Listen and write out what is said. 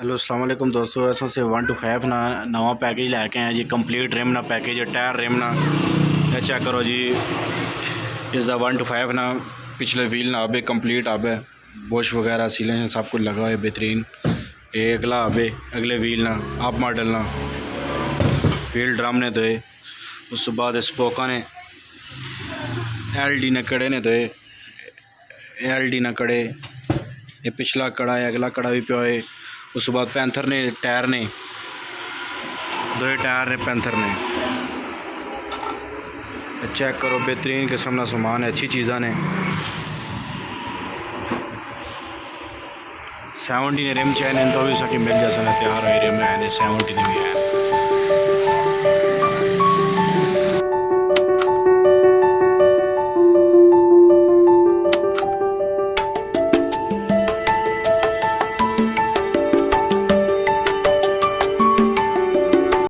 Hello अस्सलाम वालेकुम दोस्तों। ऐसा से 1 to 5 ना नवा पैकेज लैके आए जी। कंप्लीट रिम ना पैकेज है, टायर रिम ना चेक करो जी। इसका 1 to 5 ना पिछले व्हील ना आबे कंप्लीट आबे, बुश वगैरह सीलें सब कुछ लगा है बेहतरीन। ये अगला आबे अगले व्हील ना आप मॉडल ना व्हील ड्रम ने दे। उस बाद स्पोका ने LD ने कड़े ने दे, LD ना कड़े। ये पिछला कड़ा है, अगला कड़ा भी पिया है। उस बाद पैंथर ने टायर ने दो टायर ने पैंथर ने चेक करो। बेहतरीन किस्म का सामान है, अच्छी चीज़ा ने 70 ने रिम चैन तो भी सकी मिल जैसा तैयार है। रिम है 70 भी है।